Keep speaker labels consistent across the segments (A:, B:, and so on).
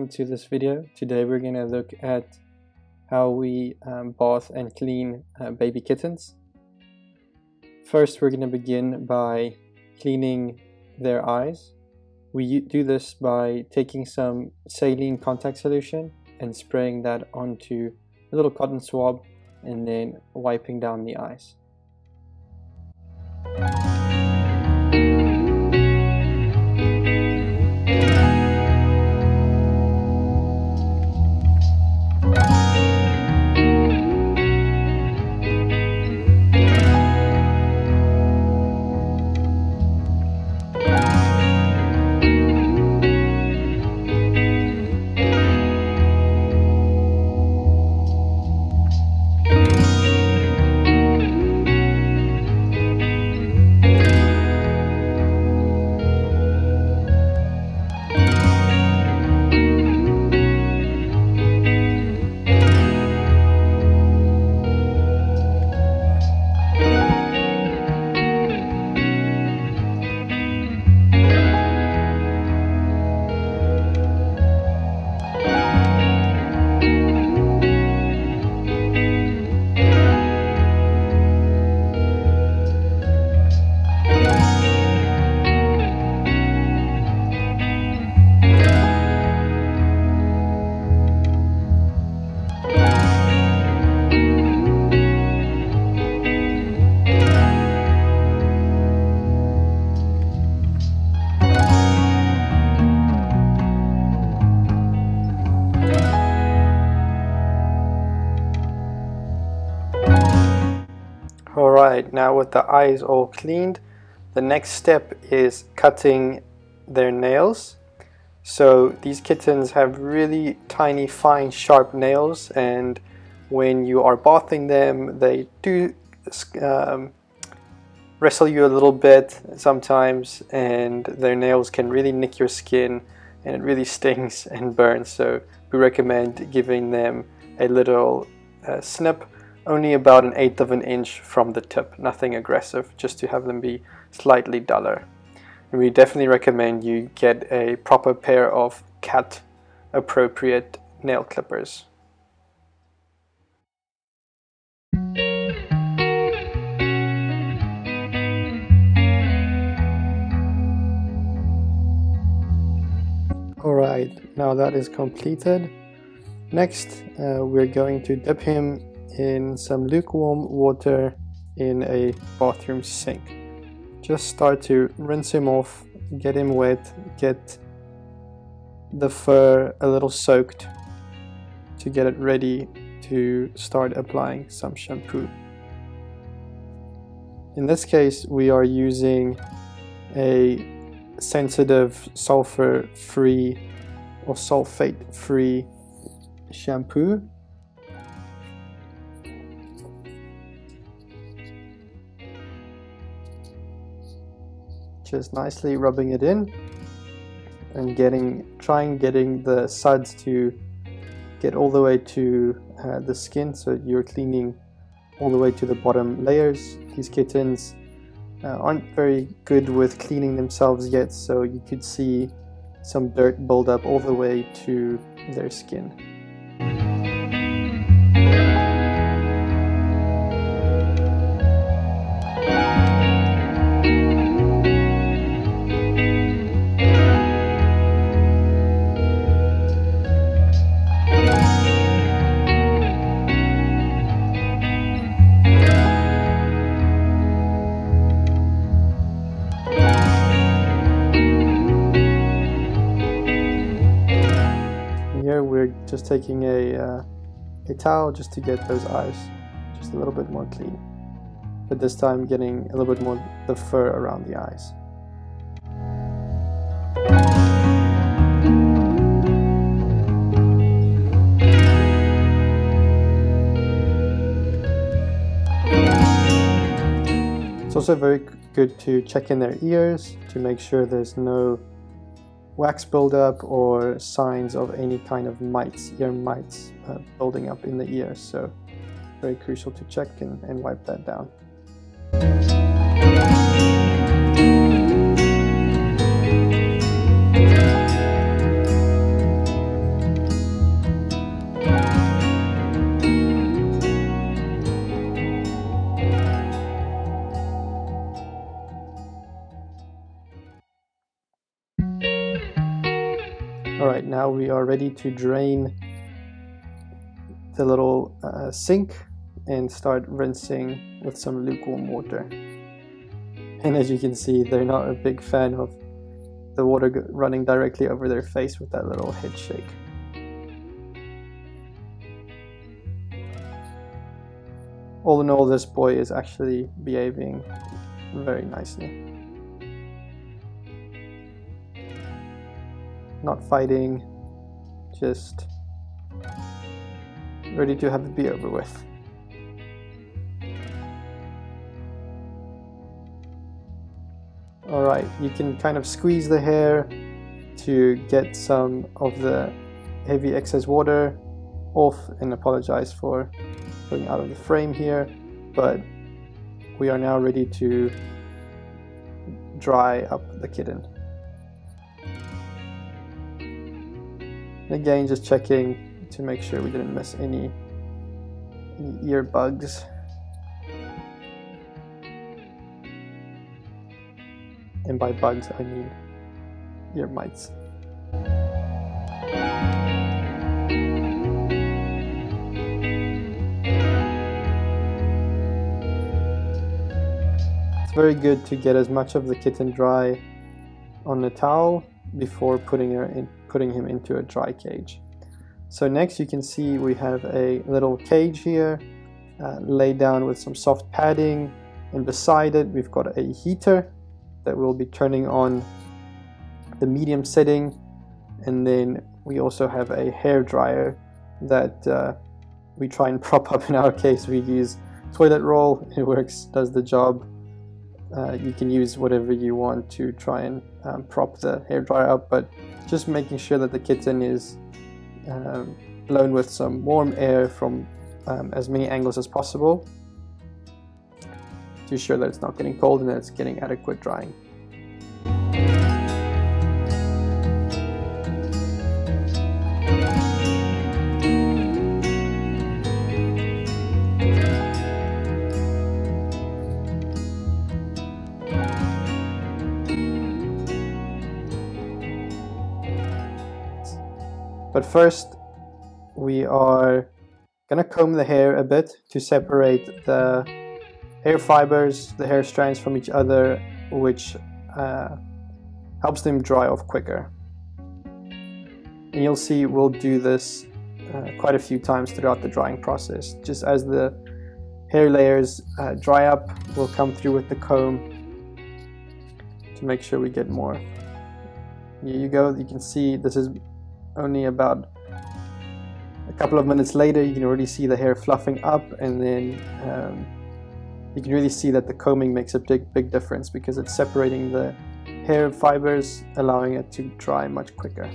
A: welcome to this video. Today we're going to look at how we bath and clean baby kittens. First, we're going to begin by cleaning their eyes. We do this by taking some saline contact solution and spraying that onto a little cotton swab and then wiping down the eyes. Alright, now with the eyes all cleaned, the next step is cutting their nails. So these kittens have really tiny, fine, sharp nails, and when you are bathing them, they do wrestle you a little bit sometimes, and their nails can really nick your skin, and it really stings and burns. So we recommend giving them a little snip, only about 1/8 of an inch from the tip, nothing aggressive, just to have them be slightly duller. And we definitely recommend you get a proper pair of cat appropriate nail clippers. Alright, now that is completed. Next, we're going to dip him in some lukewarm water in a bathroom sink. Just start to rinse him off, get him wet, get the fur a little soaked to get it ready to start applying some shampoo. In this case, we are using a sensitive sulfur-free or sulfate-free shampoo. Just nicely rubbing it in and trying getting the suds to get all the way to the skin, so you're cleaning all the way to the bottom layers. These kittens aren't very good with cleaning themselves yet, so you could see some dirt build up all the way to their skin. We're just taking a towel just to get those eyes just a little bit more clean, but this time getting a little bit more the fur around the eyes. It's also very good to check in their ears to make sure there's no wax buildup or signs of any kind of mites, ear mites building up in the ears. So very crucial to check and wipe that down. It's also very now we are ready to drain the little sink and start rinsing with some lukewarm water. And as you can see, they're not a big fan of the water running directly over their face with that little head shake. All in all, this boy is actually behaving very nicely. Not fighting, just ready to have it be over with. Alright, you can kind of squeeze the hair to get some of the heavy excess water off, and apologize for going out of the frame here, but we are now ready to dry up the kitten. And again, just checking to make sure we didn't miss any ear bugs. And by bugs, I mean ear mites. It's very good to get as much of the kitten dry on the towel before putting him into a dry cage. So next you can see we have a little cage here laid down with some soft padding, and beside it we've got a heater that will be turning on the medium setting, and then we also have a hair dryer that we try and prop up. In our case we use toilet roll. It works, does the job. You can use whatever you want to try and prop the hair dryer up, but just making sure that the kitten is blown with some warm air from as many angles as possible to ensure that it's not getting cold and that it's getting adequate drying. But first, we are gonna comb the hair a bit to separate the hair fibers, the hair strands from each other, which helps them dry off quicker. And you'll see we'll do this quite a few times throughout the drying process. Just as the hair layers dry up, we'll come through with the comb to make sure we get more. Here you go, you can see this is only about a couple of minutes later. You can already see the hair fluffing up, and then you can really see that the combing makes a big difference because it's separating the hair fibers, allowing it to dry much quicker.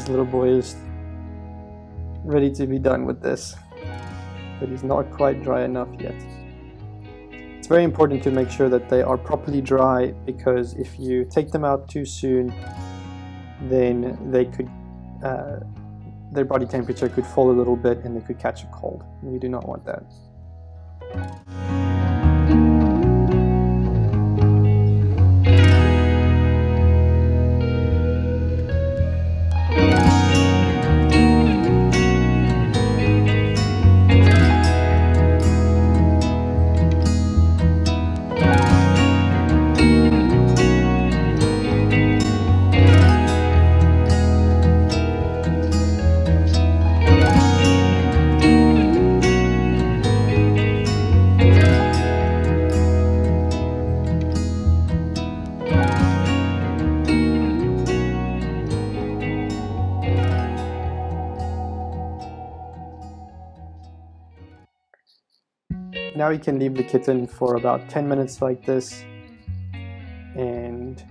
A: Little boy is ready to be done with this, but he's not quite dry enough yet. It's very important to make sure that they are properly dry, because if you take them out too soon, then they could their body temperature could fall a little bit and they could catch a cold. We do not want that. now you can leave the kitten for about 10 minutes like this and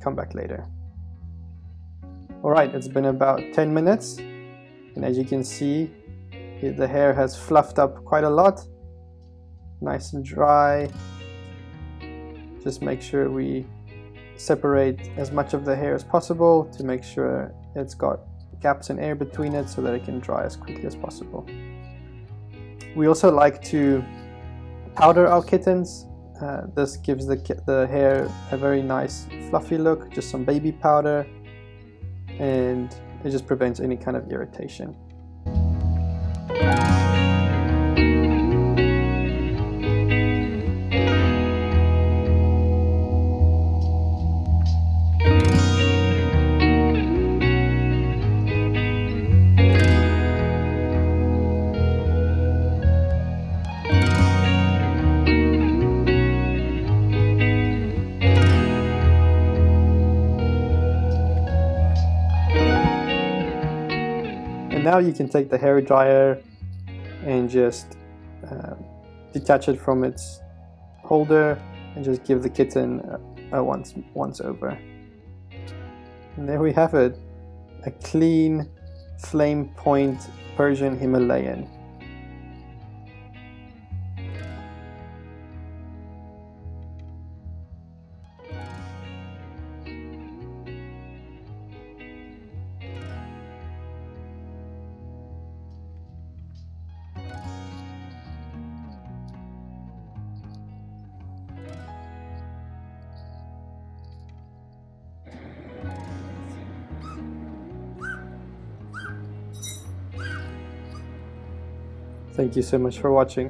A: come back later. Alright, it's been about 10 minutes, and as you can see, the hair has fluffed up quite a lot. Nice and dry. Just make sure we separate as much of the hair as possible to make sure it's got gaps in air between it so that it can dry as quickly as possible. We also like to powder our kittens. This gives the hair a very nice fluffy look, just some baby powder, and it just prevents any kind of irritation. Now you can take the hair dryer and just detach it from its holder and just give the kitten a once over. And there we have it, a clean flame point Persian Himalayan. Thank you so much for watching.